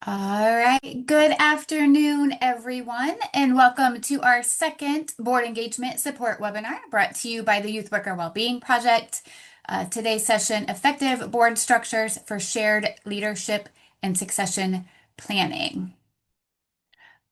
All right. Good afternoon, everyone, and welcome to our second board engagement support webinar brought to you by the Youth Worker Wellbeing Project. Today's session, Effective Board Structures for Shared Leadership and Succession Planning.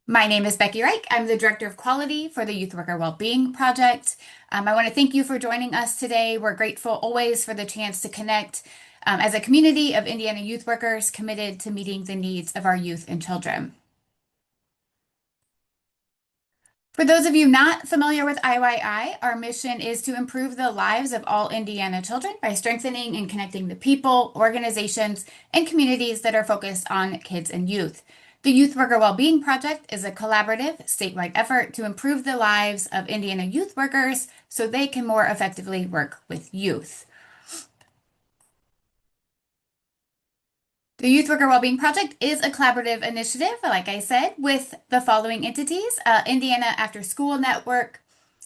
My name is Becky Reich. I'm the Director of Quality for the Youth Worker Wellbeing Project. I want to thank you for joining us today. We're grateful always for the chance to connect as a community of Indiana youth workers committed to meeting the needs of our youth and children. For those of you not familiar with IYI, our mission is to improve the lives of all Indiana children by strengthening and connecting the people, organizations, and communities that are focused on kids and youth. The Youth Worker Wellbeing Project is a collaborative statewide effort to improve the lives of Indiana youth workers so they can more effectively work with youth. The Youth Worker Wellbeing Project is a collaborative initiative, like I said, with the following entities: Indiana After School Network,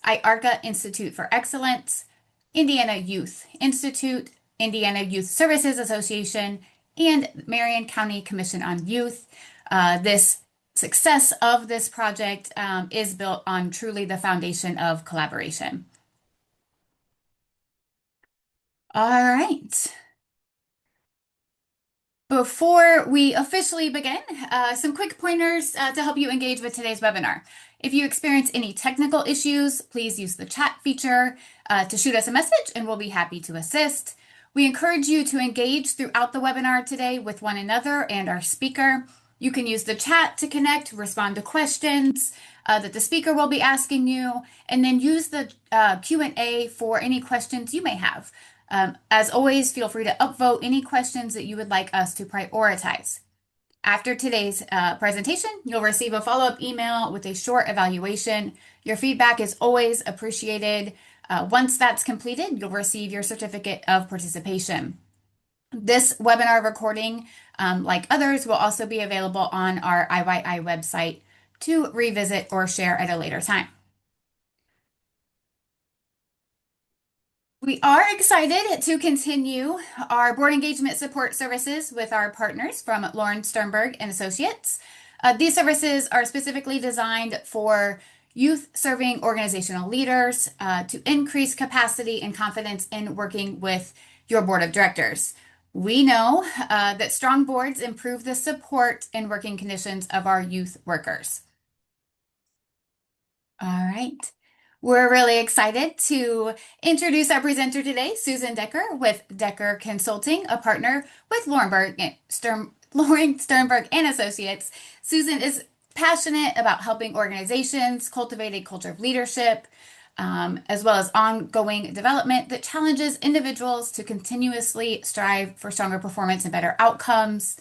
IARCA Institute for Excellence, Indiana Youth Institute, Indiana Youth Services Association, and Marion County Commission on Youth. This success of this project is built on truly the foundation of collaboration. All right. Before we officially begin, some quick pointers to help you engage with today's webinar. If you experience any technical issues, please use the chat feature to shoot us a message and we'll be happy to assist. We encourage you to engage throughout the webinar today with one another and our speaker. You can use the chat to connect, respond to questions that the speaker will be asking you, and then use the Q&A for any questions you may have. As always, feel free to upvote any questions that you would like us to prioritize. After today's presentation, you'll receive a follow-up email with a short evaluation. Your feedback is always appreciated. Once that's completed, you'll receive your certificate of participation. This webinar recording, like others, will also be available on our IYI website to revisit or share at a later time. We are excited to continue our board engagement support services with our partners from Lauren Sternberg and Associates. These services are specifically designed for youth serving organizational leaders to increase capacity and confidence in working with your board of directors. We know that strong boards improve the support and working conditions of our youth workers. All right. We're really excited to introduce our presenter today, Susan Decker with Decker Consulting, a partner with Lauren Sternberg and Associates. Susan is passionate about helping organizations cultivate a culture of leadership, as well as ongoing development that challenges individuals to continuously strive for stronger performance and better outcomes.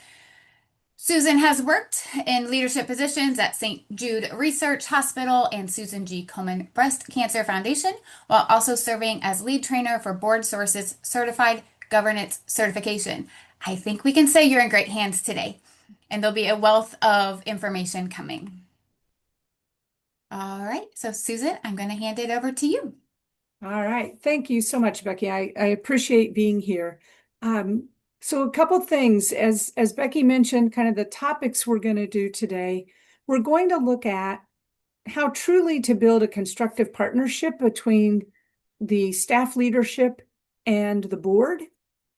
Susan has worked in leadership positions at St. Jude Research Hospital and Susan G. Komen Breast Cancer Foundation, while also serving as lead trainer for Board Sources Certified Governance Certification. I think we can say you're in great hands today, and there'll be a wealth of information coming. All right, so Susan, I'm going to hand it over to you. All right, thank you so much, Becky. I appreciate being here. So a couple things, as Becky mentioned, kind of the topics we're going to do today. We're going to look at how truly to build a constructive partnership between the staff leadership and the board.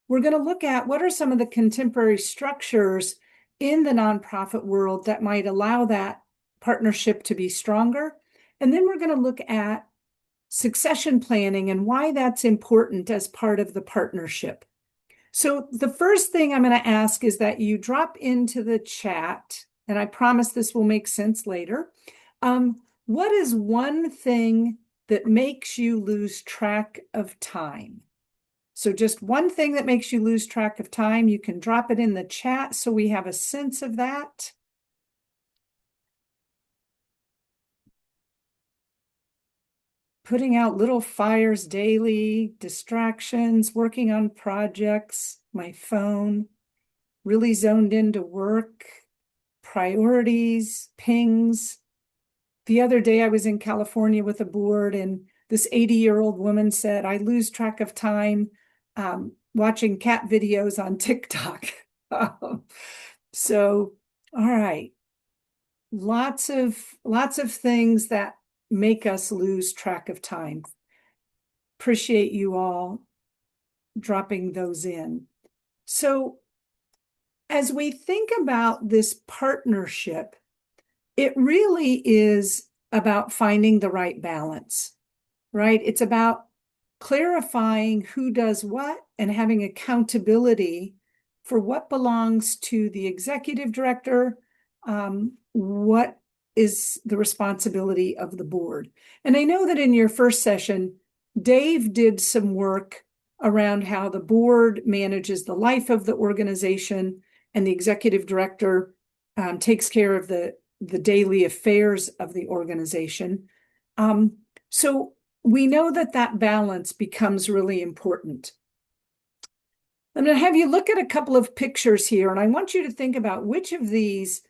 We're going to look at what are some of the contemporary structures in the nonprofit world that might allow that partnership to be stronger. And then we're going to look at succession planning and why that's important as part of the partnership. So the first thing I'm going to ask is that you drop into the chat, and I promise this will make sense later. What is one thing that makes you lose track of time? So just one thing that makes you lose track of time, you can drop it in the chat so we have a sense of that. Putting out little fires daily, distractions, working on projects, my phone, really zoned into work, priorities, pings. The other day I was in California with a board and this 80-year-old woman said, I lose track of time watching cat videos on TikTok. So All right. Lots of things that make us lose track of time. Appreciate you all dropping those in. So as we think about this partnership, it really is about finding the right balance, right? It's about clarifying who does what and having accountability for what belongs to the executive director, what is the responsibility of the board. And I know that in your first session, Dave did some work around how the board manages the life of the organization and the executive director takes care of the daily affairs of the organization. So we know that that balance becomes really important. I'm going to have you look at a couple of pictures here, and I want you to think about which of these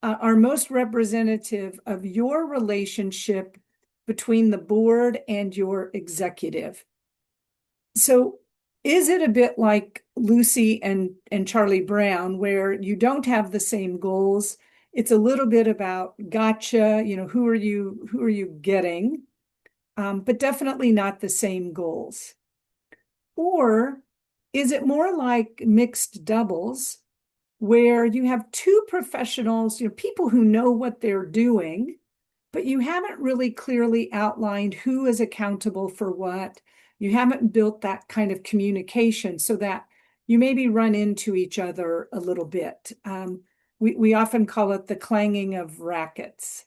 are most representative of your relationship between the board and your executive. So is it a bit like Lucy and Charlie Brown, where you don't have the same goals? It's a little bit about gotcha, who are you getting? But definitely not the same goals. Or is it more like mixed doubles, where you have two professionals, people who know what they're doing, but you haven't really clearly outlined who is accountable for what. You haven't built that kind of communication so that you maybe run into each other a little bit. We often call it the clanging of rackets.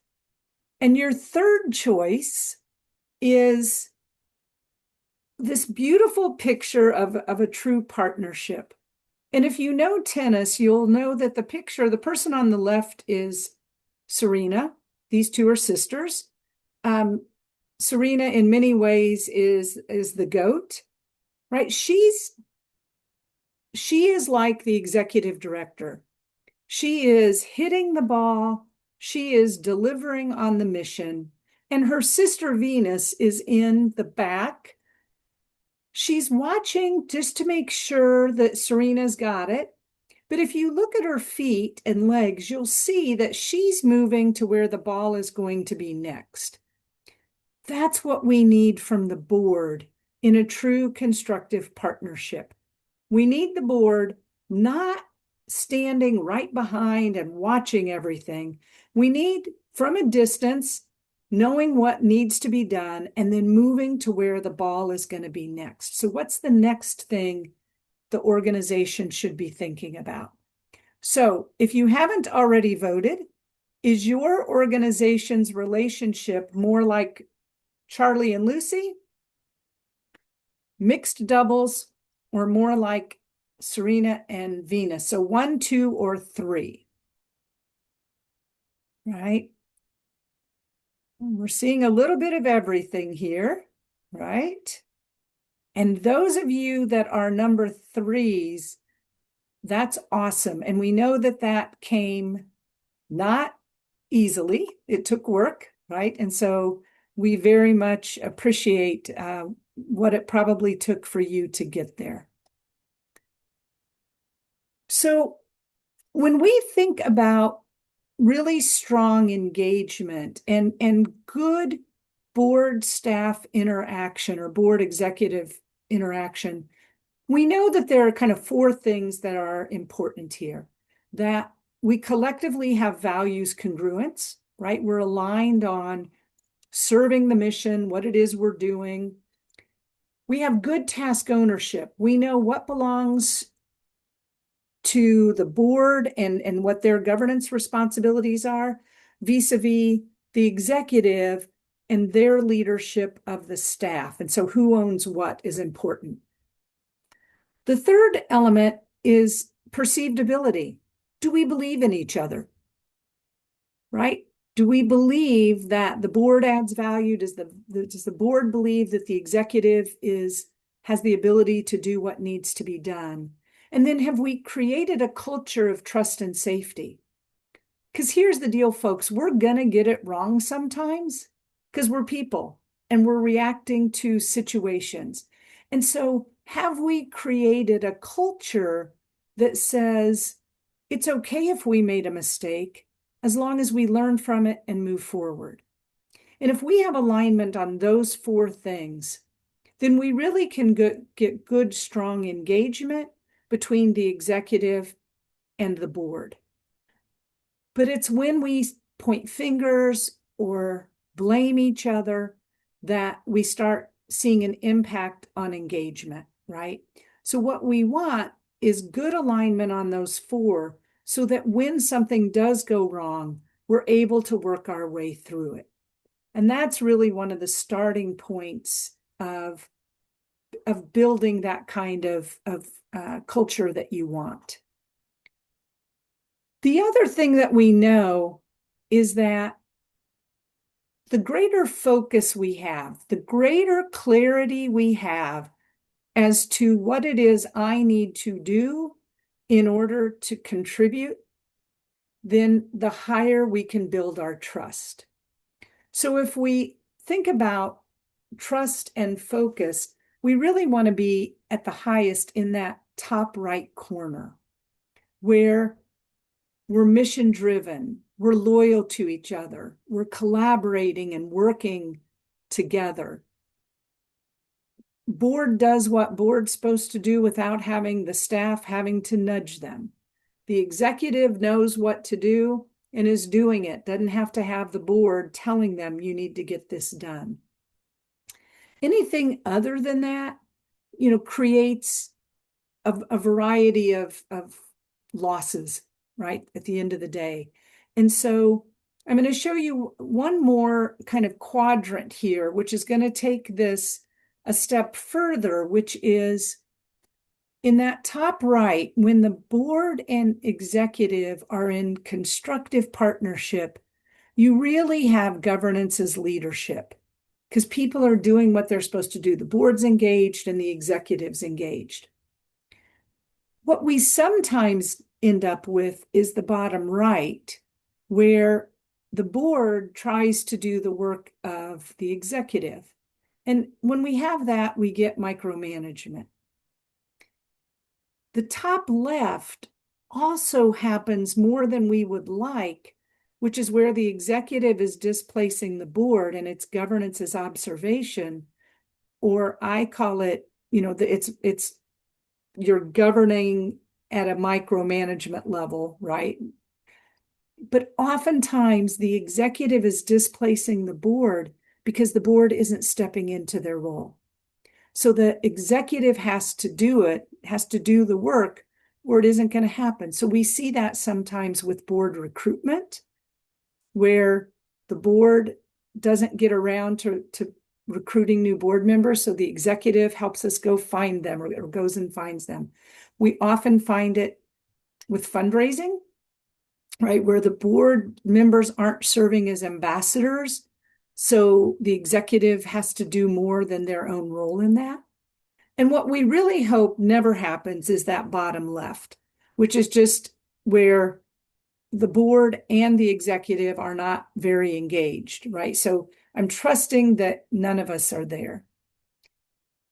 And your third choice is this beautiful picture of a true partnership. And if you know tennis, you'll know that the person on the left is Serena. These two are sisters. Serena, in many ways, is the GOAT, right? She is like the executive director. She is hitting the ball. She is delivering on the mission. And her sister Venus is in the back. She's watching just to make sure that Serena's got it. But if you look at her feet and legs, you'll see that she's moving to where the ball is going to be next. That's what we need from the board in a true constructive partnership. We need the board not standing right behind and watching everything. We need, from a distance, knowing what needs to be done and then moving to where the ball is going to be next. So what's the next thing the organization should be thinking about? So if you haven't already voted, is your organization's relationship more like Charlie and Lucy, mixed doubles, or more like Serena and Venus? So 1, 2, or 3, right? We're seeing a little bit of everything here, right? And those of you that are number 3s, that's awesome. And we know that that came not easily. It took work, right? And so we very much appreciate what it probably took for you to get there. So when we think about really strong engagement and good board staff interaction or board executive interaction, we know that there are kind of 4 things that are important here. That we collectively have values congruence, right? We're aligned on serving the mission, what it is we're doing. We have good task ownership. We know what belongs to the board and what their governance responsibilities are vis-a-vis the executive and their leadership of the staff. And so who owns what is important. The third element is perceived ability. Do we believe in each other? Right? Do we believe that the board adds value? Does the board believe that the executive has the ability to do what needs to be done? And then have we created a culture of trust and safety? Because here's the deal, folks, we're going to get it wrong sometimes because we're people and we're reacting to situations. And so have we created a culture that says, It's okay if we made a mistake as long as we learn from it and move forward. And if we have alignment on those four things, then we really can get good, strong engagement between the executive and the board. But it's when we point fingers or blame each other that we start seeing an impact on engagement, right? So what we want is good alignment on those four so that when something does go wrong, we're able to work our way through it. And that's really one of the starting points of building that kind of culture that you want. The other thing that we know is that the greater focus we have, the greater clarity we have as to what it is I need to do in order to contribute, then the higher we can build our trust. So if we think about trust and focus, we really want to be at the highest in that top right corner where we're mission driven, we're loyal to each other, we're collaborating and working together. Board does what board's supposed to do without having the staff having to nudge them. The executive knows what to do and is doing it, doesn't have to have the board telling them you need to get this done. Anything other than that, creates a variety of losses, right, at the end of the day. And so I'm going to show you one more kind of quadrant here, which is going to take this a step further, which is in that top right, when the board and executive are in constructive partnership, you really have governance as leadership because people are doing what they're supposed to do. The board's engaged and the executive's engaged. What we sometimes end up with is the bottom right, where the board tries to do the work of the executive. And when we have that, we get micromanagement. The top left also happens more than we would like, which is where the executive is displacing the board and its governance is observation, or I call it, it's you're governing at a micromanagement level, right? But oftentimes the executive is displacing the board because the board isn't stepping into their role. So the executive has to do it, has to do the work, or it isn't going to happen. So we see that sometimes with board recruitment, where the board doesn't get around to recruiting new board members. So the executive helps us go find them or goes and finds them. We often find it with fundraising, right, where the board members aren't serving as ambassadors. So the executive has to do more than their own role in that. And what we really hope never happens is that bottom left, which is just where the board and the executive are not very engaged, right? So I'm trusting that none of us are there.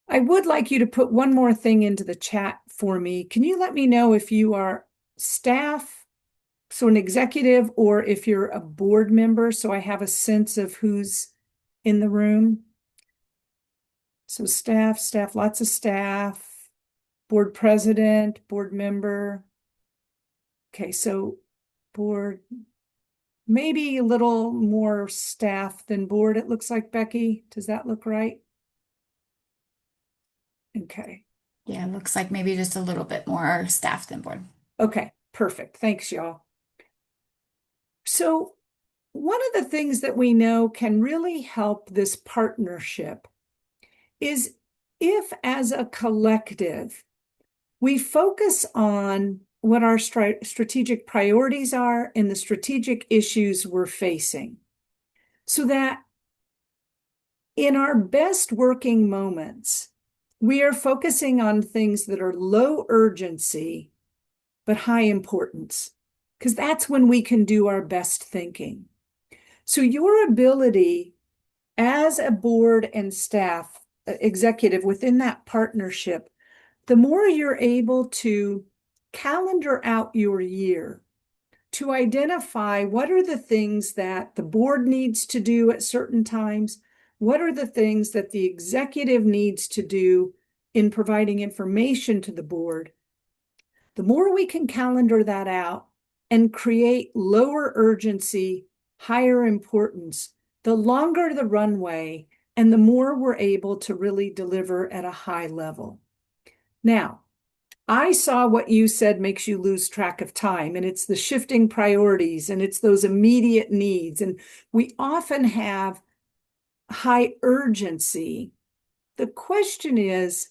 I would like you to put one more thing into the chat for me. Can you let me know if you are staff, so an executive, or if you're a board member, so I have a sense of who's in the room? So staff, lots of staff, board president, board member. Okay, so board, maybe a little more staff than board, it looks like, Becky. Does that look right? Okay. Yeah, it looks like maybe just a little bit more staff than board. Okay, perfect. Thanks, y'all. So one of the things that we know can really help this partnership is if, as a collective, we focus on what our strategic priorities are and the strategic issues we're facing, so that in our best working moments, we are focusing on things that are low urgency but high importance, because that's when we can do our best thinking. So your ability as a board and staff executive within that partnership, the more you're able to calendar out your year to identify what are the things that the board needs to do at certain times, what are the things that the executive needs to do in providing information to the board. The more we can calendar that out and create lower urgency, higher importance, the longer the runway and the more we're able to really deliver at a high level. Now, I saw what you said makes you lose track of time, and it's the shifting priorities and it's those immediate needs. And we often have high urgency. The question is,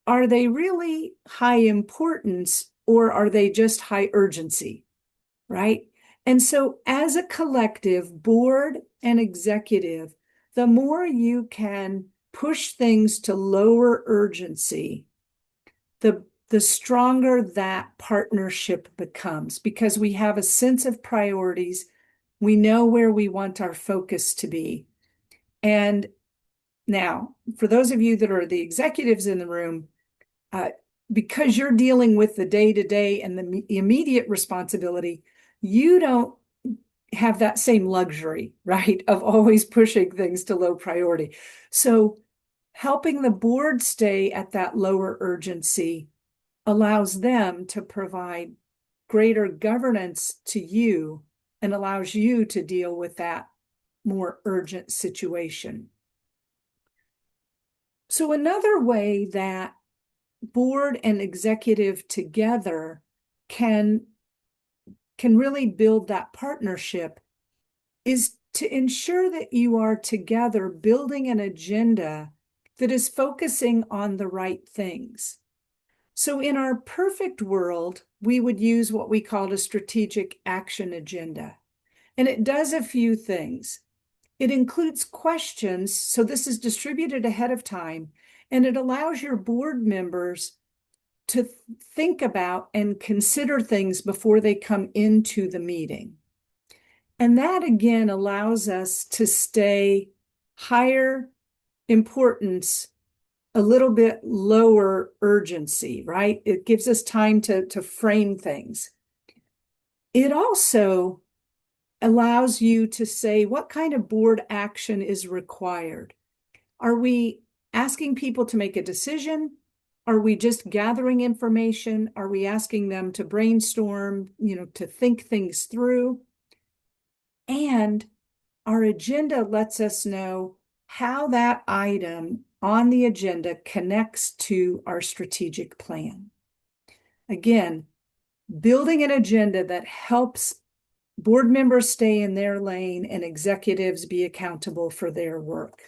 are they really high importance or are they just high urgency, right? And so as a collective, board and executive, the more you can push things to lower urgency, the stronger that partnership becomes because we have a sense of priorities. We know where we want our focus to be. And now, for those of you that are the executives in the room, because you're dealing with the day-to-day and the immediate responsibility, you don't have that same luxury, right, of always pushing things to low priority. So helping the board stay at that lower urgency allows them to provide greater governance to you and allows you to deal with that more urgent situation. So another way that board and executive together can really build that partnership is to ensure that you are together building an agenda that is focusing on the right things. So in our perfect world, we would use what we call a strategic action agenda. And it does a few things. It includes questions, so this is distributed ahead of time, and it allows your board members to think about and consider things before they come into the meeting. And that again allows us to stay higher importance, a little bit lower urgency, right? It gives us time to frame things. It also allows you to say what kind of board action is required. Are we asking people to make a decision? Are we just gathering information? Are we asking them to brainstorm, to think things through? And our agenda lets us know how that item on the agenda connects to our strategic plan. Again, building an agenda that helps board members stay in their lane and executives be accountable for their work.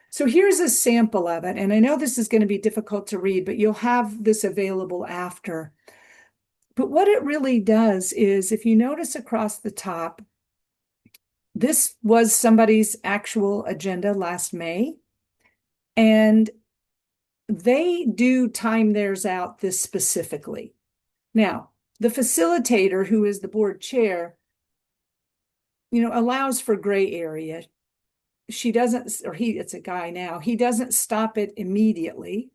So here's a sample of it. And I know this is going to be difficult to read, but you'll have this available after. But what it really does is, if you notice across the top, this was somebody's actual agenda last May. And they do time theirs out this specifically. Now, the facilitator, who is the board chair, allows for gray area. She doesn't, or it's a guy now, he doesn't stop it immediately,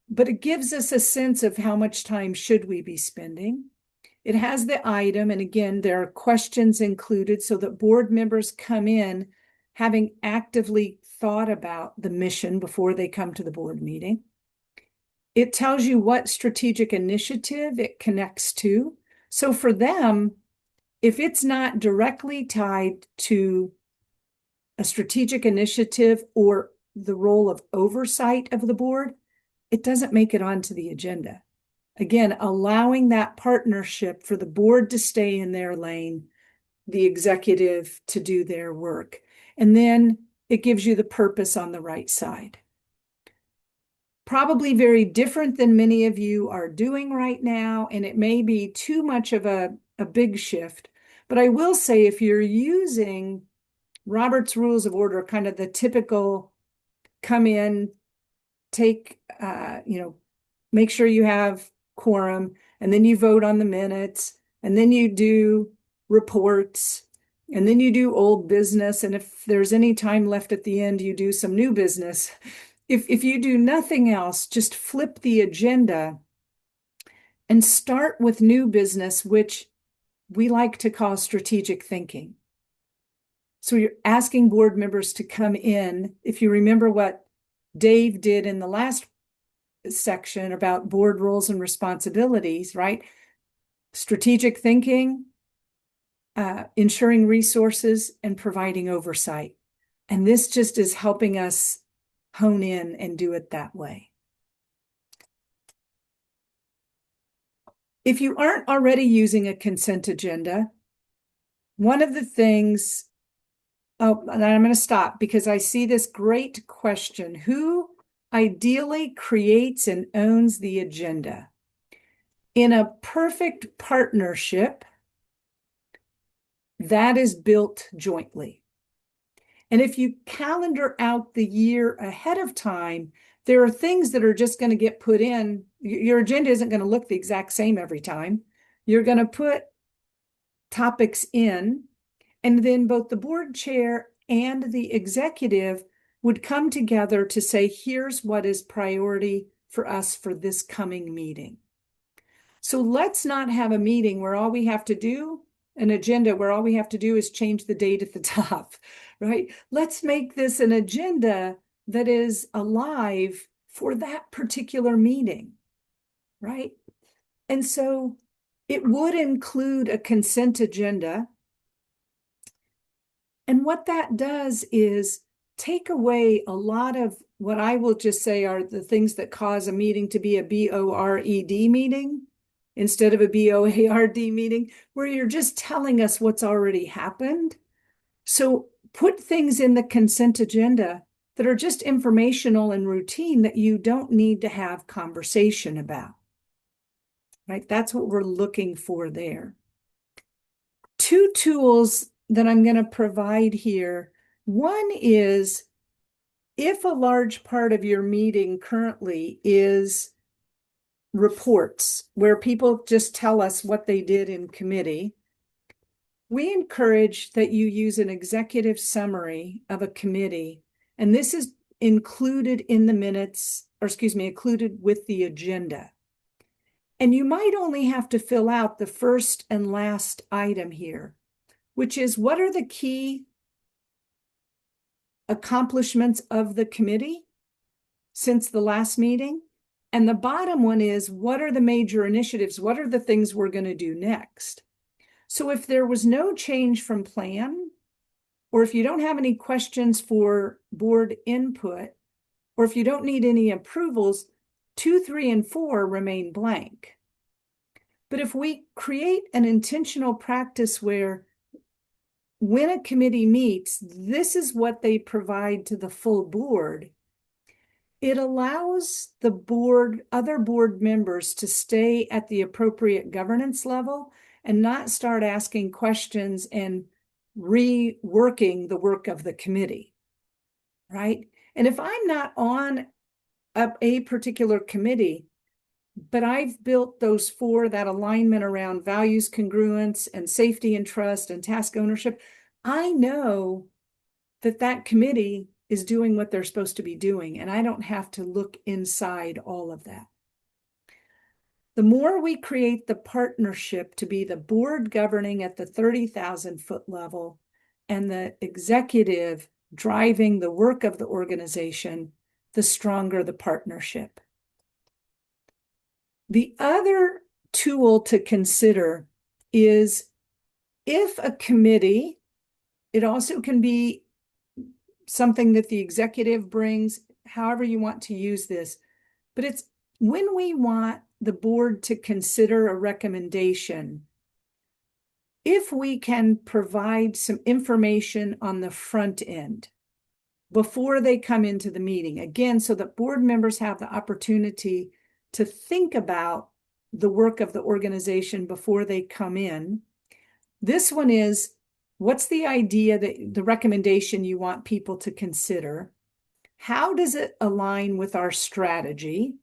but it gives us a sense of how much time should we be spending. It has the item, and again, there are questions included so that board members come in having actively thought about the mission before they come to the board meeting. It tells you what strategic initiative it connects to. So for them, if it's not directly tied to a strategic initiative or the role of oversight of the board, it doesn't make it onto the agenda. Again, allowing that partnership for the board to stay in their lane, the executive to do their work. And then it gives you the purpose on the right side. Probably very different than many of you are doing right now, and it may be too much of a big shift. But I will say, if you're using Robert's Rules of Order, kind of the typical come in, take, make sure you have quorum, and then you vote on the minutes, and then you do reports, and then you do old business, and if there's any time left at the end, you do some new business. If you do nothing else, just flip the agenda, and start with new business, which we like to call strategic thinking. So you're asking board members to come in. If you remember what Dave did in the last section about board roles and responsibilities, right? Strategic thinking, ensuring resources, and providing oversight. And this just is helping us hone in and do it that way. If you aren't already using a consent agenda, one of the things, oh, and I'm going to stop because I see this great question. Who ideally creates and owns the agenda? In a perfect partnership, that is built jointly. And if you calendar out the year ahead of time, there are things that are just going to get put in. Your agenda isn't going to look the exact same every time. You're going to put topics in, and then both the board chair and the executive would come together to say, here's what is priority for us for this coming meeting. So let's not have a meeting where all we have to do, an agenda where all we have to do is change the date at the top, right? Let's make this an agenda that is alive for that particular meeting, right? And so it would include a consent agenda. And what that does is take away a lot of what I will just say are the things that cause a meeting to be a BORED meeting instead of a BOARD meeting, where you're just telling us what's already happened. So put things in the consent agenda that are just informational and routine that you don't need to have conversation about, right? That's what we're looking for there. Two tools that I'm going to provide here. One is if a large part of your meeting currently is reports where people just tell us what they did in committee, we encourage that you use an executive summary of a committee. And this is included in the minutes, or excuse me, included with the agenda. And you might only have to fill out the first and last item here, which is what are the key accomplishments of the committee since the last meeting? And the bottom one is what are the major initiatives? What are the things we're going to do next? So if there was no change from plan, or if you don't have any questions for board input, or if you don't need any approvals, 2, 3, and 4 remain blank. But if we create an intentional practice where when a committee meets, this is what they provide to the full board, it allows the board, other board members to stay at the appropriate governance level and not start asking questions and reworking the work of the committee, right? And if I'm not on a particular committee, but I've built those 4, that alignment around values congruence and safety and trust and task ownership, I know that that committee is doing what they're supposed to be doing, and I don't have to look inside all of that. The more we create the partnership to be the board governing at the 30,000-foot level and the executive driving the work of the organization, the stronger the partnership. The other tool to consider is if a committee, it also can be something that the executive brings, however you want to use this, but it's when we want the board to consider a recommendation, if we can provide some information on the front end before they come into the meeting, again, so that board members have the opportunity to think about the work of the organization before they come in. This one is, what's the idea, that the recommendation you want people to consider? How does it align with our strategy?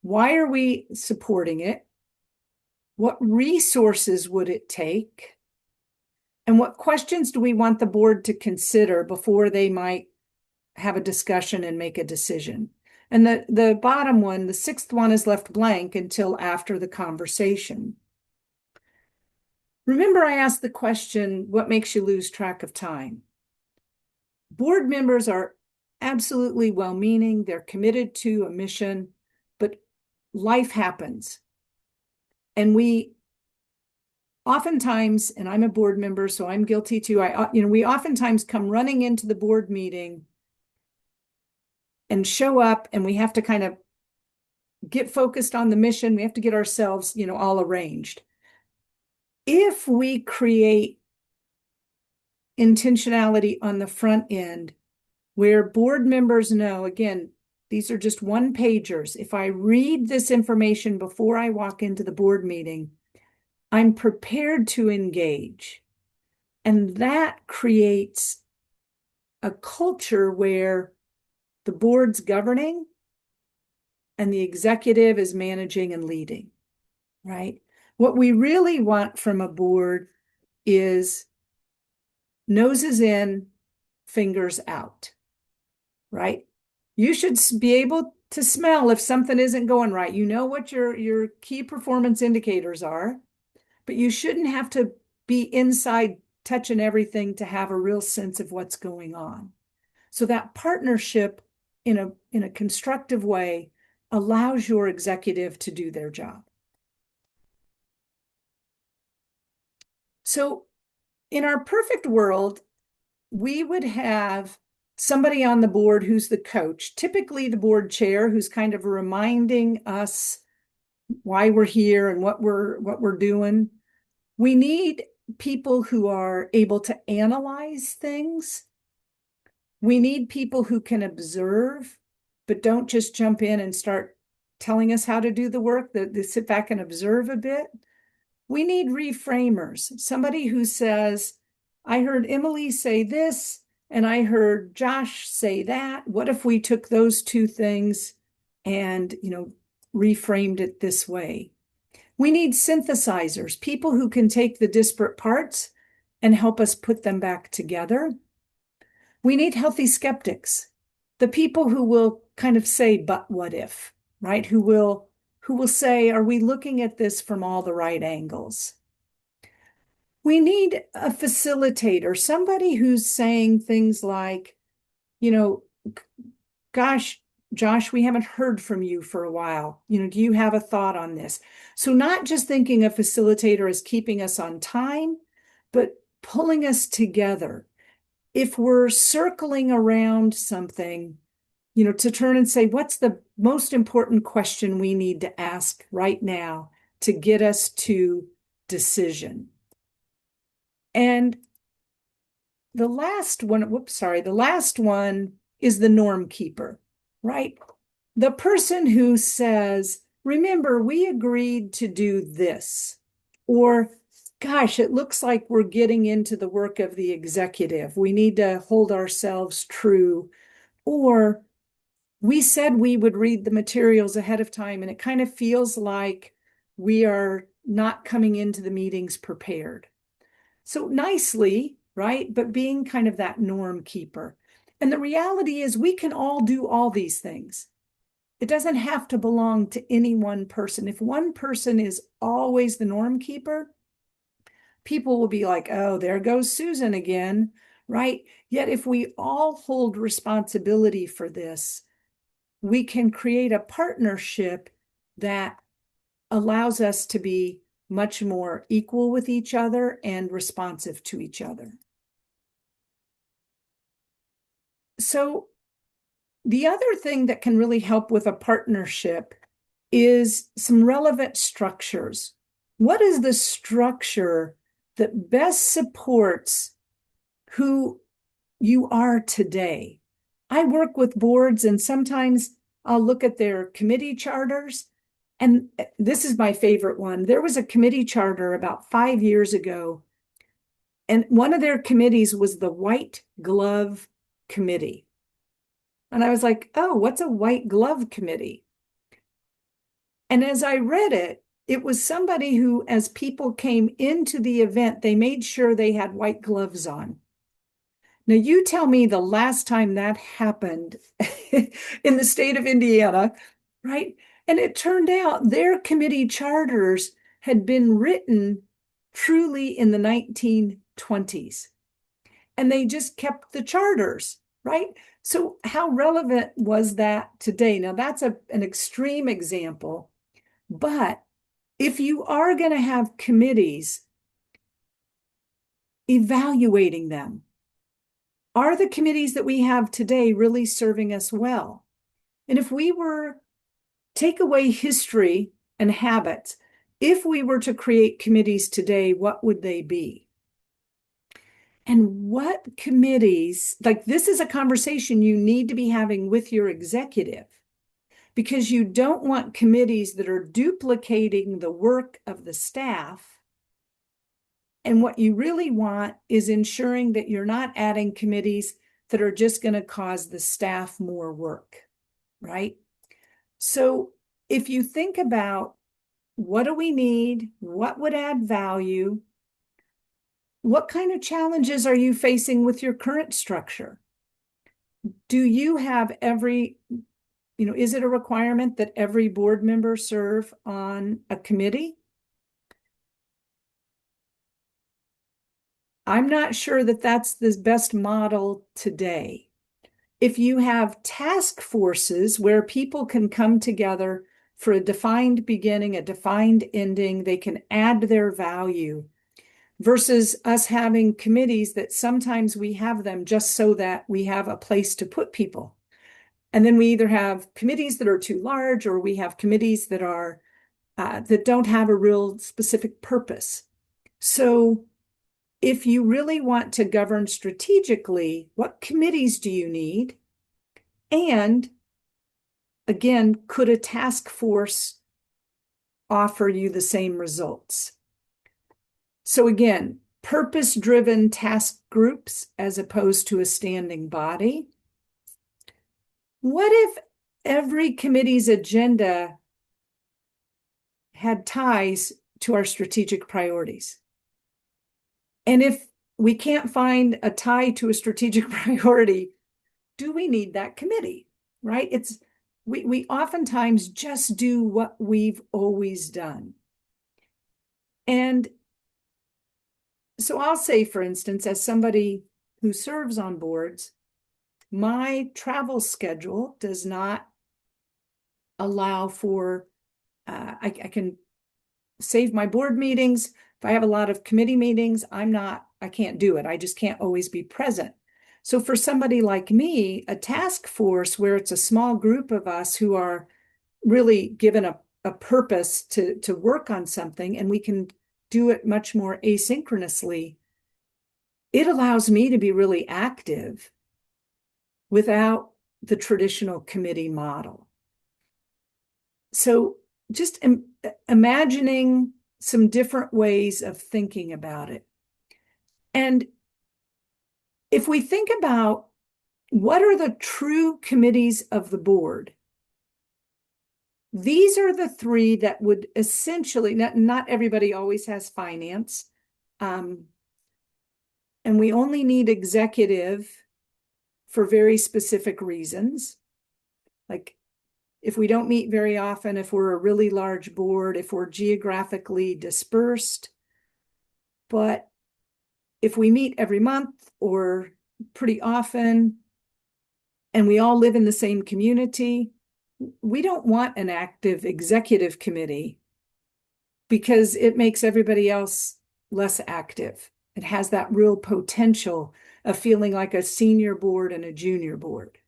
Why are we supporting it? What resources would it take? And what questions do we want the board to consider before they might have a discussion and make a decision? And the bottom one, the sixth one, is left blank until after the conversation. Remember, I asked the question, what makes you lose track of time? Board members are absolutely well-meaning. They're committed to a mission, but life happens. And we oftentimes, and I'm a board member, so I'm guilty too. We oftentimes come running into the board meeting and show up, and we have to kind of get focused on the mission. We have to get ourselves, all arranged. If we create intentionality on the front end, where board members know, again, these are just one pagers. If I read this information before I walk into the board meeting, I'm prepared to engage. And that creates a culture where the board's governing and the executive is managing and leading, right? What we really want from a board is noses in, fingers out, right? You should be able to smell if something isn't going right. You know what your key performance indicators are, but you shouldn't have to be inside touching everything to have a real sense of what's going on. So that partnership in a constructive way allows your executive to do their job. So in our perfect world, we would have somebody on the board who's the coach, typically the board chair, who's kind of reminding us why we're here and what we're doing. We need people who are able to analyze things. We need people who can observe, but don't just jump in and start telling us how to do the work, that they sit back and observe a bit. We need reframers, somebody who says, I heard Emily say this, and I heard Josh say that. What if we took those two things and, reframed it this way? We need synthesizers, people who can take the disparate parts and help us put them back together. We need healthy skeptics, the people who will kind of say, but what if, right? Who will say, are we looking at this from all the right angles? We need a facilitator, somebody who's saying things like, gosh, Josh, we haven't heard from you for a while. Do you have a thought on this? So not just thinking a facilitator as keeping us on time, but pulling us together. If we're circling around something, to turn and say, what's the most important question we need to ask right now to get us to decision? And the last one is the norm keeper, right? The person who says, remember, we agreed to do this, or gosh, it looks like we're getting into the work of the executive. We need to hold ourselves true. Or we said we would read the materials ahead of time, and it kind of feels like we are not coming into the meetings prepared. So nicely, right? But being kind of that norm keeper. And the reality is we can all do all these things. It doesn't have to belong to any one person. If one person is always the norm keeper, people will be like, oh, there goes Susan again, right? Yet if we all hold responsibility for this, we can create a partnership that allows us to be much more equal with each other and responsive to each other. So the other thing that can really help with a partnership is some relevant structures. What is the structure that best supports who you are today? I work with boards, and sometimes I'll look at their committee charters. And this is my favorite one. There was a committee charter about 5 years ago, and one of their committees was the White Glove Committee. And I was like, oh, what's a White Glove Committee? And as I read it, it was somebody who, as people came into the event, they made sure they had white gloves on. Now, you tell me the last time that happened in the state of Indiana, right? And it turned out their committee charters had been written truly in the 1920s, and they just kept the charters, right? So, how relevant was that today? Now, that's an extreme example, but if you are going to have committees, evaluating them. Are the committees that we have today really serving us well? And if we were take away history and habits, if we were to create committees today, what would they be? And what committees, like this is a conversation you need to be having with your executive, because you don't want committees that are duplicating the work of the staff. And what you really want is ensuring that you're not adding committees that are just going to cause the staff more work, right? So if you think about what do we need, what would add value, what kind of challenges are you facing with your current structure? Do you have is it a requirement that every board member serve on a committee? I'm not sure that that's the best model today. If you have task forces where people can come together for a defined beginning, a defined ending, they can add their value, versus us having committees that sometimes we have them just so that we have a place to put people. And then we either have committees that are too large, or we have committees that are that don't have a real specific purpose. So if you really want to govern strategically, what committees do you need? And again, could a task force offer you the same results? So again, purpose-driven task groups as opposed to a standing body. What if every committee's agenda had ties to our strategic priorities? And if we can't find a tie to a strategic priority, do we need that committee, right? We oftentimes just do what we've always done. And so I'll say, for instance, as somebody who serves on boards, my travel schedule does not allow for, I can save my board meetings. If I have a lot of committee meetings, I can't do it. I just can't always be present. So for somebody like me, a task force where it's a small group of us who are really given a purpose to work on something, and we can do it much more asynchronously, it allows me to be really active without the traditional committee model. So just imagining some different ways of thinking about it. And if we think about what are the true committees of the board, these are the three that would essentially, not everybody always has finance, and we only need executive for very specific reasons. Like if we don't meet very often, if we're a really large board, if we're geographically dispersed. But if we meet every month or pretty often, and we all live in the same community, we don't want an active executive committee because it makes everybody else less active. It has that real potential of feeling like a senior board and a junior board.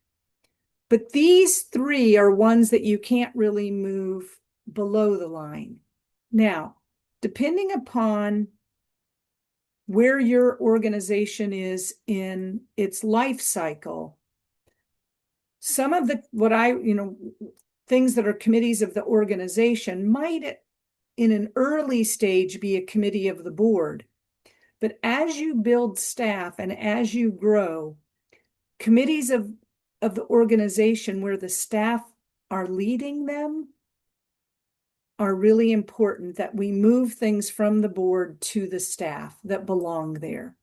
But these three are ones that you can't really move below the line. Now, depending upon where your organization is in its life cycle, some of things that are committees of the organization might in an early stage be a committee of the board. But as you build staff and as you grow, committees of the organization where the staff are leading them are really important, that we move things from the board to the staff that belong there.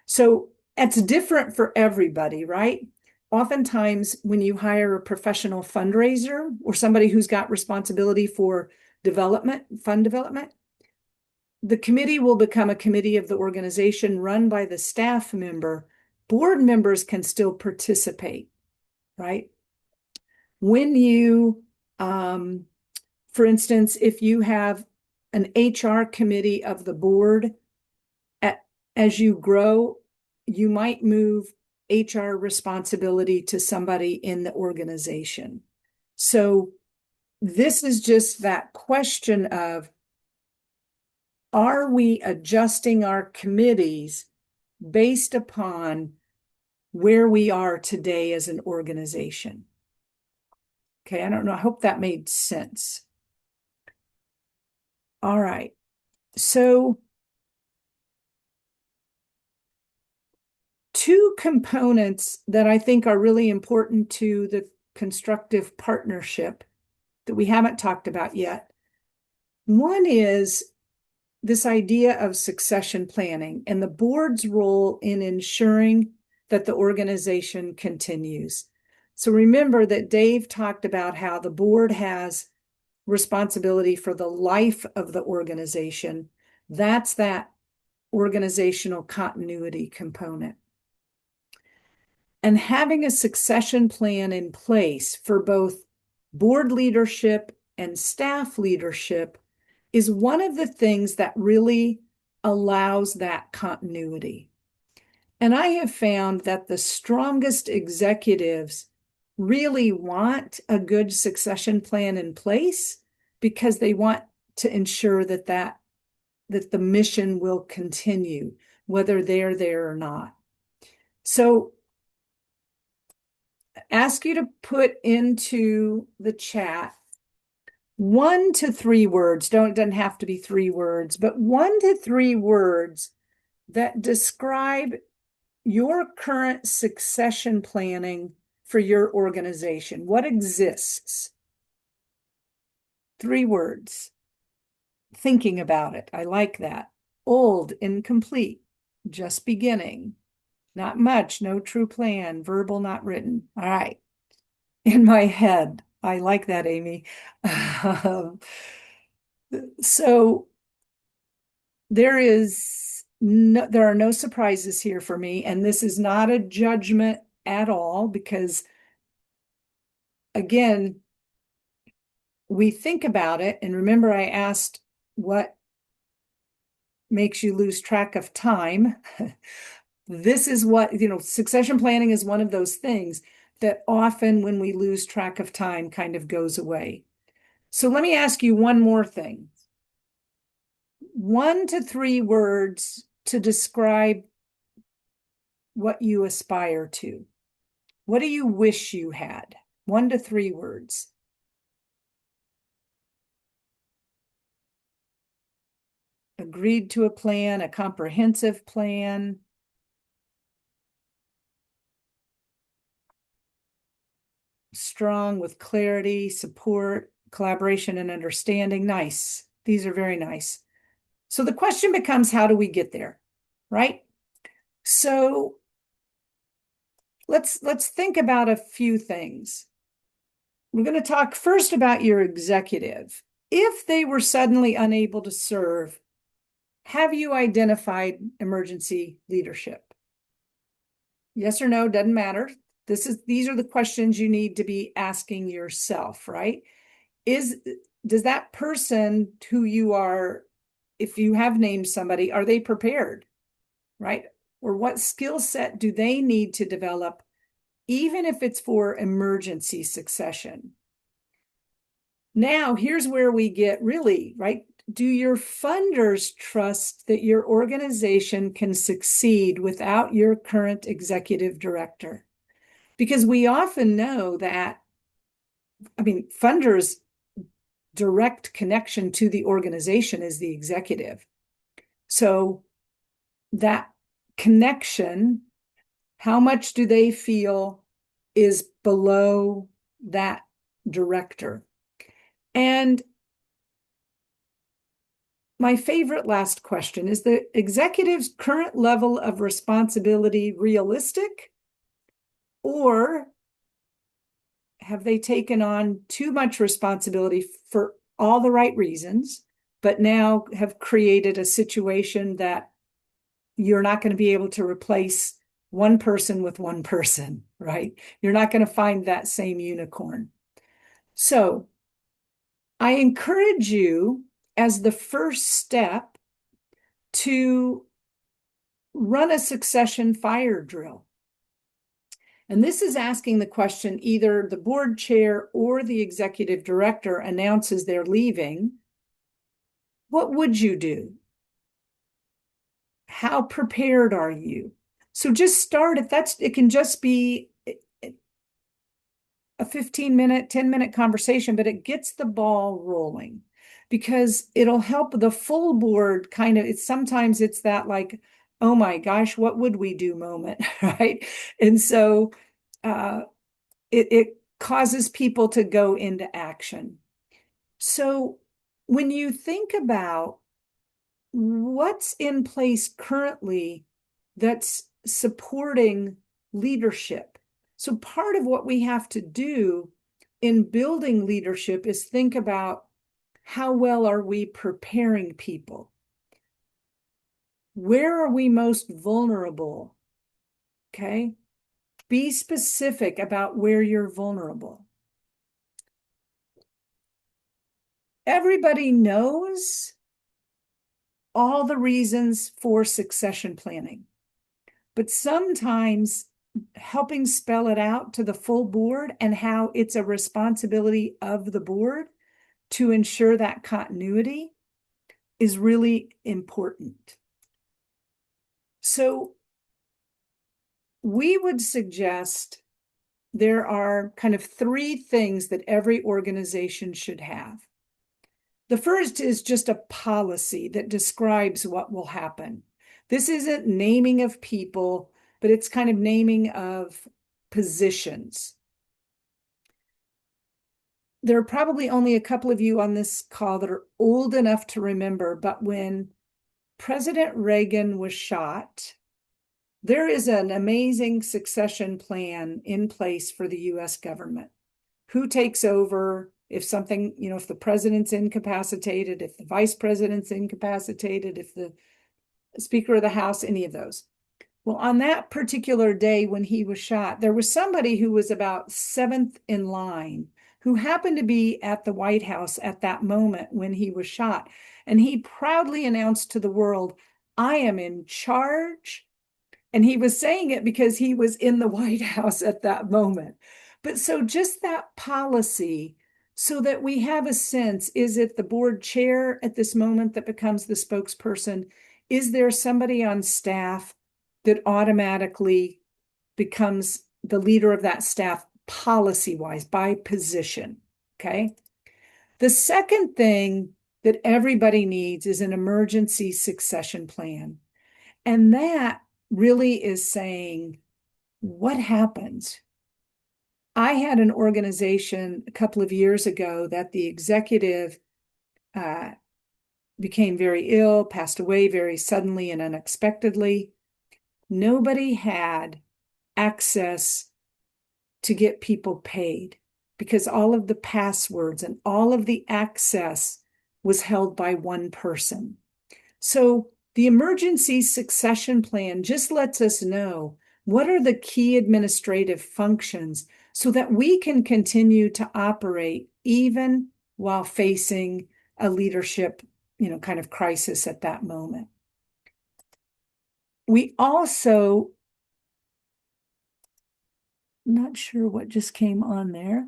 So It's different for everybody, right? Oftentimes, when you hire a professional fundraiser or somebody who's got responsibility for fund development, the committee will become a committee of the organization run by the staff member. Board members can still participate, right? When you, for instance, if you have an HR committee of the board, as you grow, you might move HR responsibility to somebody in the organization. So this is just that question of, are we adjusting our committees based upon where we are today as an organization? Okay, I don't know. I hope that made sense. All right. So two components that I think are really important to the constructive partnership that we haven't talked about yet. One is this idea of succession planning and the board's role in ensuring that the organization continues. So remember that Dave talked about how the board has responsibility for the life of the organization. That's that organizational continuity component. And having a succession plan in place for both board leadership and staff leadership is one of the things that really allows that continuity. And I have found that the strongest executives really want a good succession plan in place because they want to ensure that the mission will continue, whether they're there or not. So ask you to put into the chat 1 to 3 words. Doesn't have to be 3 words, but 1 to 3 words that describe your current succession planning for your organization. What exists? 3 words. Thinking about it. I like that. Old, incomplete, just beginning. Not much, no true plan, verbal, not written. All right. In my head. I like that, Amy. So there are no surprises here for me, and this is not a judgment at all, because again, we think about it, and remember I asked what makes you lose track of time. This is what, succession planning is one of those things that often when we lose track of time kind of goes away. So let me ask you one more thing. 1 to 3 words to describe what you aspire to. What do you wish you had? 1 to 3 words. Agreed to a plan, a comprehensive plan. Strong with clarity, support, collaboration, and understanding. Nice. These are very nice. So the question becomes, how do we get there, right? So let's think about a few things. We're going to talk first about your executive. If they were suddenly unable to serve, have you identified emergency leadership? Yes or no, doesn't matter. These are the questions you need to be asking yourself, right? Does that person who you are, if you have named somebody, are they prepared, right? Or what skill set do they need to develop, even if it's for emergency succession? Now, here's where we get really, right? Do your funders trust that your organization can succeed without your current executive director? Because we often know that, funders' direct connection to the organization is the executive. So that connection, how much do they feel is below that director? And my favorite last question, is the executive's current level of responsibility realistic, or have they taken on too much responsibility for all the right reasons, but now have created a situation that you're not going to be able to replace one person with one person, right? You're not going to find that same unicorn. So I encourage you, as the first step, to run a succession fire drill. And this is asking the question, either the board chair or the executive director announces they're leaving. What would you do? How prepared are you? So just start if that's, it can just be a 15-minute, 10-minute conversation, but it gets the ball rolling because it'll help the full board kind of, sometimes it's that like, oh my gosh, what would we do moment, right? And so it causes people to go into action. So when you think about what's in place currently that's supporting leadership, so part of what we have to do in building leadership is think about how well are we preparing people? Where are we most vulnerable? Okay. Be specific about where you're vulnerable. Everybody knows all the reasons for succession planning, but sometimes helping spell it out to the full board and how it's a responsibility of the board to ensure that continuity is really important. So we would suggest there are kind of three things that every organization should have. The first is just a policy that describes what will happen. This isn't naming of people, but it's kind of naming of positions. There are probably only a couple of you on this call that are old enough to remember, but when President Reagan was shot, there is an amazing succession plan in place for the US government. Who takes over if something, if the president's incapacitated, if the vice president's incapacitated, if the Speaker of the House, any of those. Well, on that particular day when he was shot, there was somebody who was about seventh in line who happened to be at the White House at that moment when he was shot. And he proudly announced to the world, I am in charge. And he was saying it because he was in the White House at that moment. But so just that policy, so that we have a sense, is it the board chair at this moment that becomes the spokesperson? Is there somebody on staff that automatically becomes the leader of that staff policy-wise by position? Okay. The second thing that everybody needs is an emergency succession plan. And that really is saying, what happens? I had an organization a couple of years ago that the executive became very ill, passed away very suddenly and unexpectedly. Nobody had access to get people paid because all of the passwords and all of the access was held by one person. So the emergency succession plan just lets us know what are the key administrative functions so that we can continue to operate even while facing a leadership, kind of crisis at that moment. We also, not sure what just came on there.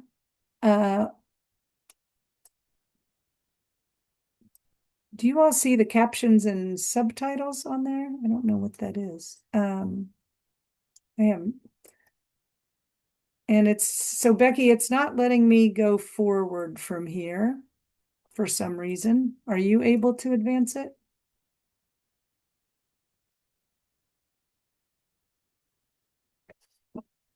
Do you all see the captions and subtitles on there? I don't know what that is. I am. And so Becky, it's not letting me go forward from here for some reason. Are you able to advance it?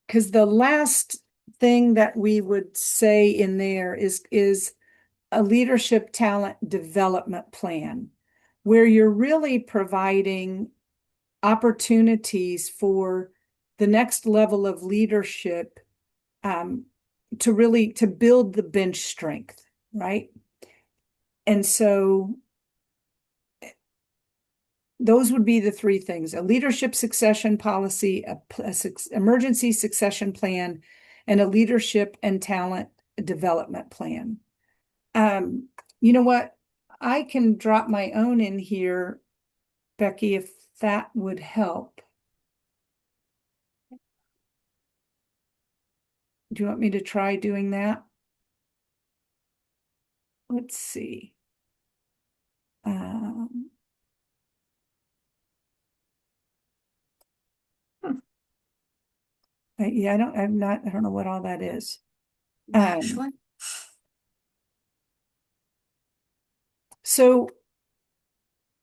Because the last thing that we would say in there is a leadership talent development plan. where you're really providing opportunities for the next level of leadership, to build the bench strength, right? And so those would be the three things: a leadership succession policy, emergency succession plan, and a leadership and talent development plan. You know what? I can drop my own in here, Becky, if that would help. Do you want me to try doing that? Let's see. Um, yeah, I don't know what all that is. Not sure. So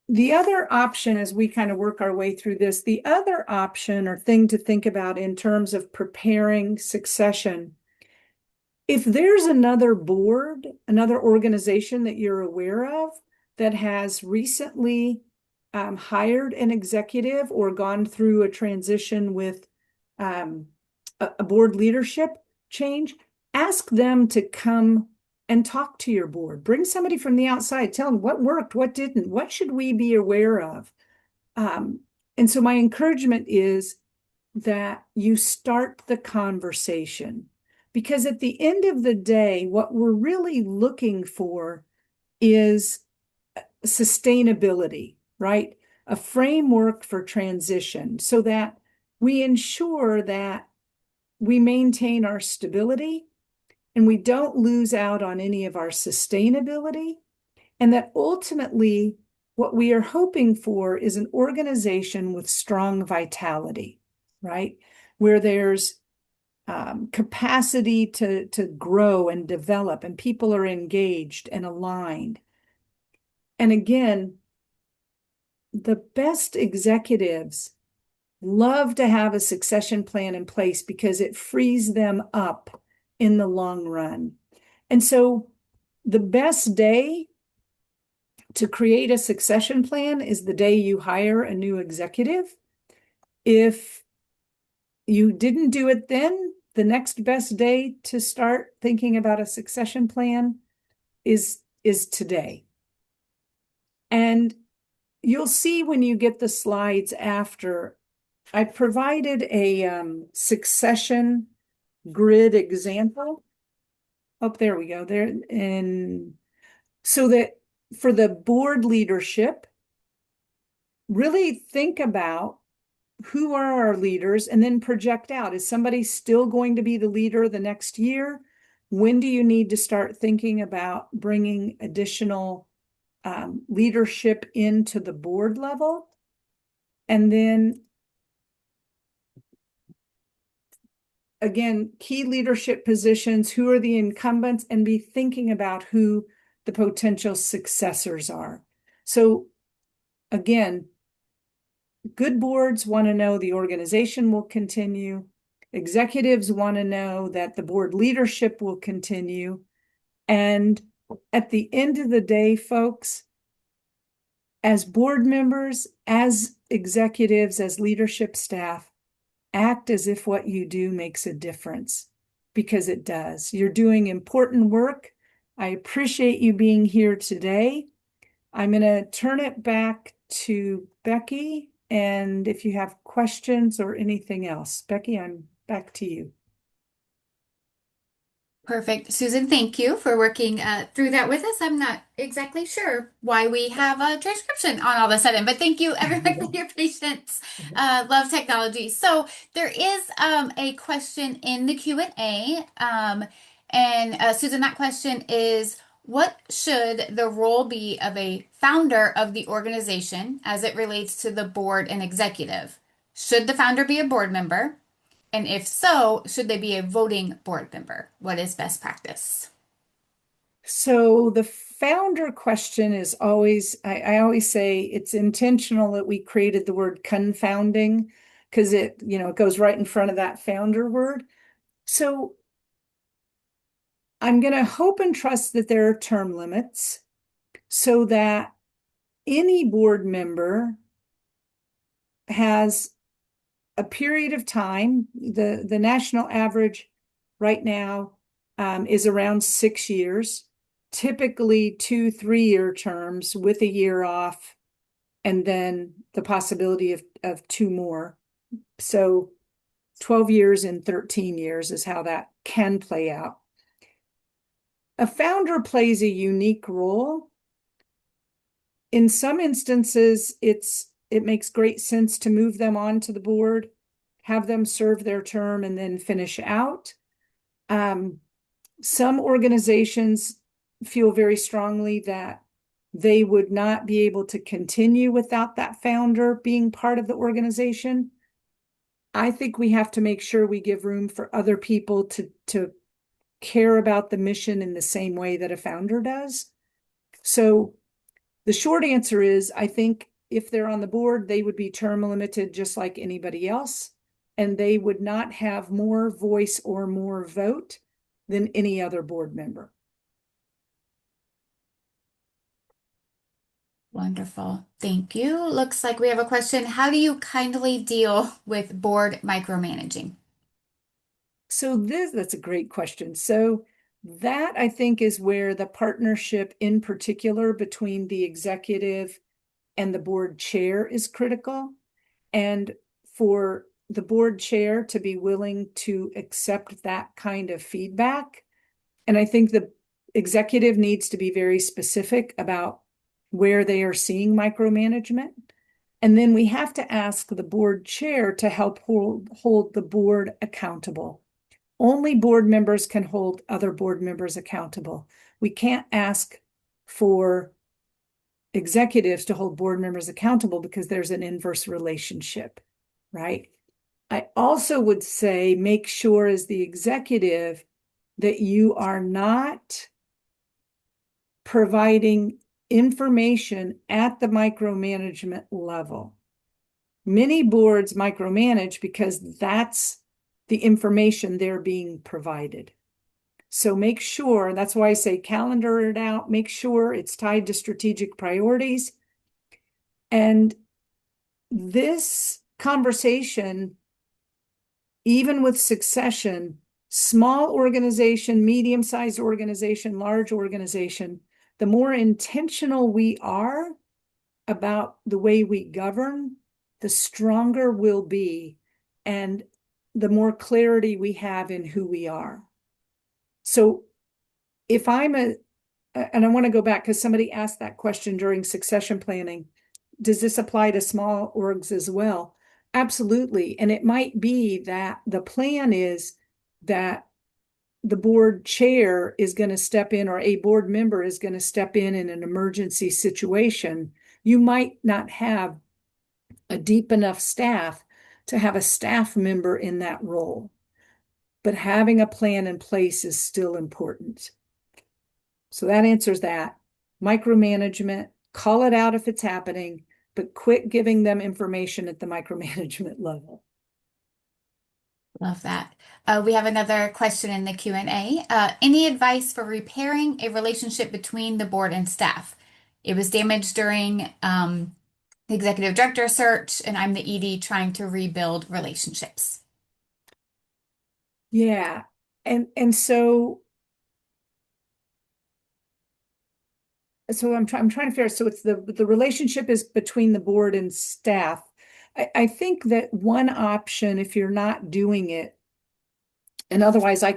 the other option, as we kind of work our way through this, the other option or thing to think about in terms of preparing succession, if there's another board, another organization that you're aware of that has recently hired an executive or gone through a transition with a board leadership change, ask them to come and talk to your board. Bring somebody from the outside. Tell them what worked, what didn't, what should we be aware of. And so my encouragement is that you start the conversation, because at the end of the day, what we're really looking for is sustainability, right? A framework for transition so that we ensure that we maintain our stability and we don't lose out on any of our sustainability. And that ultimately, what we are hoping for is an organization with strong vitality, right? Where there's capacity to grow and develop, and people are engaged and aligned. And again, the best executives love to have a succession plan in place because it frees them up in the long run. And so the best day to create a succession plan is the day you hire a new executive. If you didn't do it then, the next best day to start thinking about a succession plan is today. And you'll see when you get the slides after, I provided a succession grid example. Oh, there we go. There, and so that for the board leadership, really think about who are our leaders and then project out. Is somebody still going to be the leader the next year? When do you need to start thinking about bringing additional leadership into the board level? And then again, key leadership positions, who are the incumbents, and be thinking about who the potential successors are. So again, good boards want to know the organization will continue. Executives want to know that the board leadership will continue. And at the end of the day, folks, as board members, as executives, as leadership staff, act as if what you do makes a difference, because it does. You're doing important work. I appreciate you being here today. I'm going to turn it back to Becky, and if you have questions or anything else. Becky, I'm back to you. Perfect. Susan, thank you for working through that with us. I'm not exactly sure why we have a transcription on all of a sudden, but thank you everyone for your patience. Love technology. So there is a question in the Q&A. And Susan, that question is, what should the role be of a founder of the organization as it relates to the board and executive? Should the founder be a board member? And if so, should they be a voting board member? What is best practice? So the founder question is always, I always say it's intentional that we created the word confounding, because it goes right in front of that founder word. So I'm going to hope and trust that there are term limits so that any board member has a period of time. The national average right now is around 6 years, typically 2 3-year terms with a year off, and then the possibility of two more. So 12 years and 13 years is how that can play out. A founder plays a unique role. In some instances, it makes great sense to move them onto the board, have them serve their term, and then finish out. Some organizations feel very strongly that they would not be able to continue without that founder being part of the organization. I think we have to make sure we give room for other people to care about the mission in the same way that a founder does. So the short answer is, I think if they're on the board, they would be term limited just like anybody else, and they would not have more voice or more vote than any other board member. Wonderful. Thank you. Looks like we have a question. How do you kindly deal with board micromanaging? So that's a great question. So that, I think, is where the partnership in particular between the executive and the board chair is critical. And for the board chair to be willing to accept that kind of feedback. And I think the executive needs to be very specific about where they are seeing micromanagement. And then we have to ask the board chair to help hold the board accountable. Only board members can hold other board members accountable. We can't ask for executives to hold board members accountable because there's an inverse relationship, right? I also would say make sure as the executive that you are not providing information at the micromanagement level. Many boards micromanage because that's the information they're being provided. So make sure, that's why I say calendar it out, make sure it's tied to strategic priorities. And this conversation, even with succession, small organization, medium-sized organization, large organization, the more intentional we are about the way we govern, the stronger we'll be and the more clarity we have in who we are. So if and I want to go back because somebody asked that question during succession planning, does this apply to small orgs as well? Absolutely. And it might be that the plan is that the board chair is going to step in, or a board member is going to step in an emergency situation. You might not have a deep enough staff to have a staff member in that role, but having a plan in place is still important. So that answers that. Micromanagement, call it out if it's happening, but quit giving them information at the micromanagement level. Love that. We have another question in the Q&A. Any advice for repairing a relationship between the board and staff? It was damaged during the executive director search, and I'm the ED trying to rebuild relationships. Yeah. And so I'm trying to figure. So it's the relationship is between the board and staff. I think that one option, if you're not doing it, and otherwise I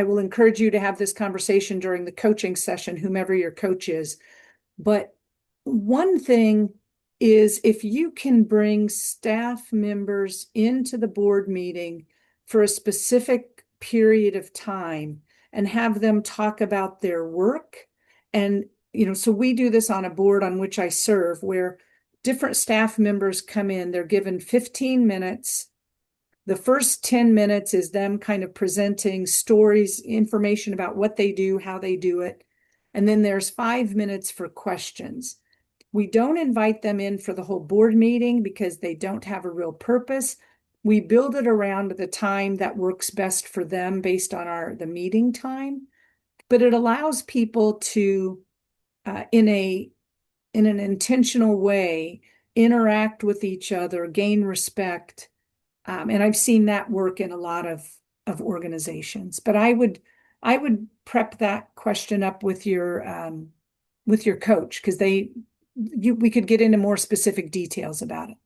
will encourage you to have this conversation during the coaching session, whomever your coach is. But one thing is if you can bring staff members into the board meeting for a specific period of time and have them talk about their work. And, so we do this on a board on which I serve, where different staff members come in, they're given 15 minutes. The first 10 minutes is them kind of presenting stories, information about what they do, how they do it. And then there's 5 minutes for questions. We don't invite them in for the whole board meeting because they don't have a real purpose. We build it around the time that works best for them based on the meeting time. But it allows people to, in a in an intentional way, interact with each other, gain respect. And I've seen that work in a lot of organizations. But I would prep that question up with your coach because we could get into more specific details about it.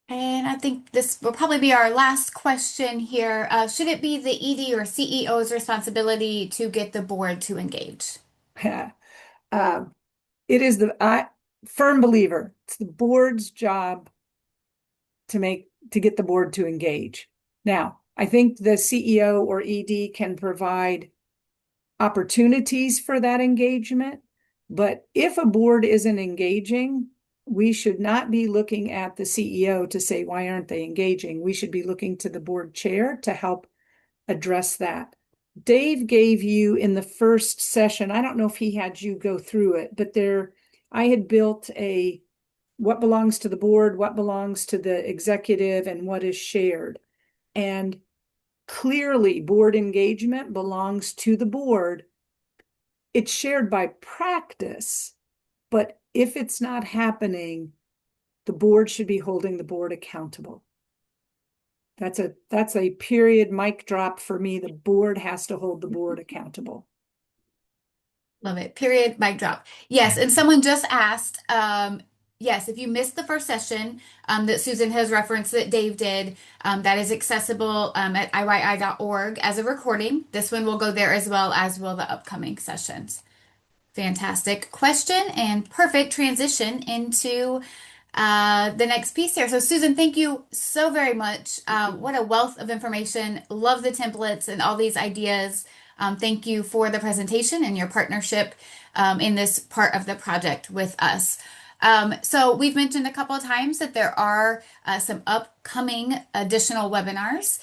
And I think this will probably be our last question here. Should it be the ED or CEO's responsibility to get the board to engage? Uh, it is I firm believer. It's the board's job to get the board to engage. Now, I think the CEO or ED can provide opportunities for that engagement, but if a board isn't engaging, we should not be looking at the CEO to say, why aren't they engaging? We should be looking to the board chair to help address that. Dave gave you in the first session, I don't know if he had you go through it, but I had built a what belongs to the board, what belongs to the executive, and what is shared. And clearly, board engagement belongs to the board. It's shared by practice, but if it's not happening, the board should be holding the board accountable. That's a period mic drop for me. The board has to hold the board accountable. Love it. Period. Mic drop. Yes. And someone just asked, yes, if you missed the first session that Susan has referenced that Dave did, that is accessible at iyI.org as a recording. This one will go there as will the upcoming sessions. Fantastic question and perfect transition into the next piece here. So, Susan, thank you so very much. What a wealth of information. Love the templates and all these ideas. Thank you for the presentation and your partnership in this part of the project with us. So we've mentioned a couple of times that there are some upcoming additional webinars.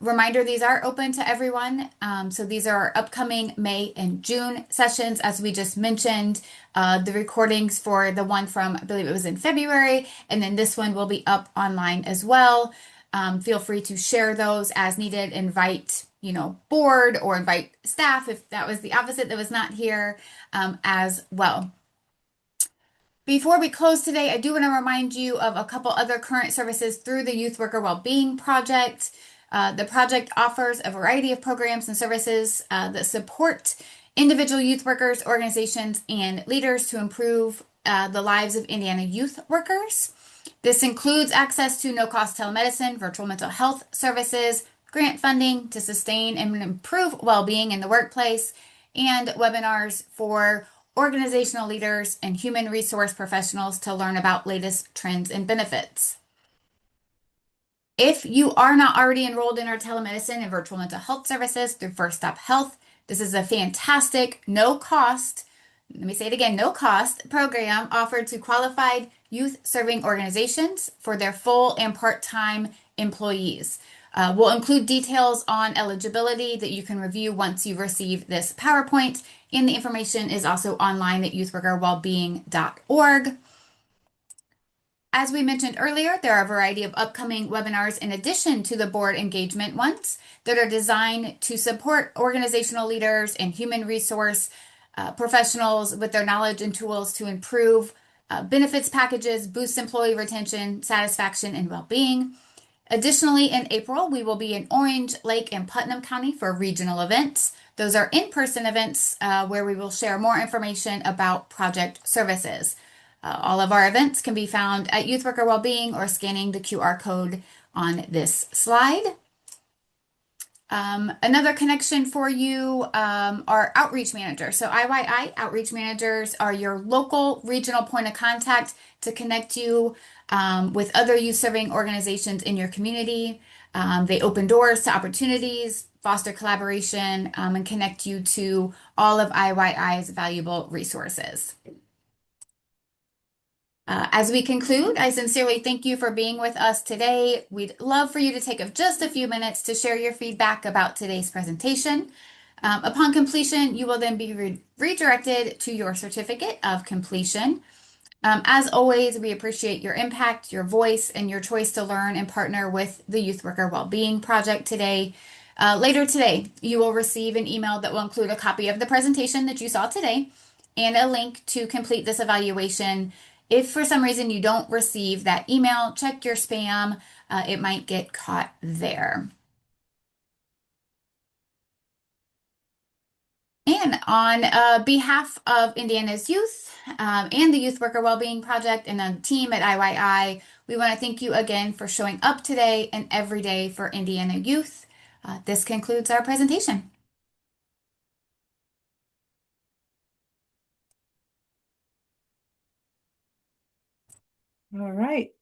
Reminder, these are open to everyone. So these are upcoming May and June sessions, as we just mentioned. The recordings for the one from, I believe it was in February, and then this one will be up online as well. Feel free to share those as needed, invite, board or invite staff if that was the opposite that was not here as well. Before we close today, I do want to remind you of a couple other current services through the Youth Worker Wellbeing Project. The project offers a variety of programs and services that support individual youth workers, organizations, and leaders to improve the lives of Indiana youth workers. This includes access to no-cost telemedicine, virtual mental health services, grant funding to sustain and improve well-being in the workplace, and webinars for organizational leaders and human resource professionals to learn about latest trends and benefits. If you are not already enrolled in our telemedicine and virtual mental health services through First Stop Health, this is a fantastic, no cost, let me say it again, no cost program offered to qualified youth serving organizations for their full and part-time employees. We'll include details on eligibility that you can review once you receive this PowerPoint, and the information is also online at youthworkerwellbeing.org. As we mentioned earlier, there are a variety of upcoming webinars in addition to the board engagement ones that are designed to support organizational leaders and human resource professionals with their knowledge and tools to improve benefits packages, boost employee retention, satisfaction, and well-being. Additionally, in April, we will be in Orange, Lake, and Putnam County for regional events. Those are in-person events where we will share more information about project services. All of our events can be found at Youth Worker Wellbeing or scanning the QR code on this slide. Another connection for you are outreach managers. So IYI outreach managers are your local regional point of contact to connect you with other youth serving organizations in your community. They open doors to opportunities, foster collaboration, and connect you to all of IYI's valuable resources. As we conclude, I sincerely thank you for being with us today. We'd love for you to take just a few minutes to share your feedback about today's presentation. Upon completion, you will then be redirected to your certificate of completion. As always, we appreciate your impact, your voice, and your choice to learn and partner with the Youth Worker Wellbeing Project today. Later today, you will receive an email that will include a copy of the presentation that you saw today and a link to complete this evaluation. If for some reason you don't receive that email, check your spam. It might get caught there. And on behalf of Indiana's youth and the Youth Worker Wellbeing Project and the team at IYI, we want to thank you again for showing up today and every day for Indiana youth. This concludes our presentation. All right.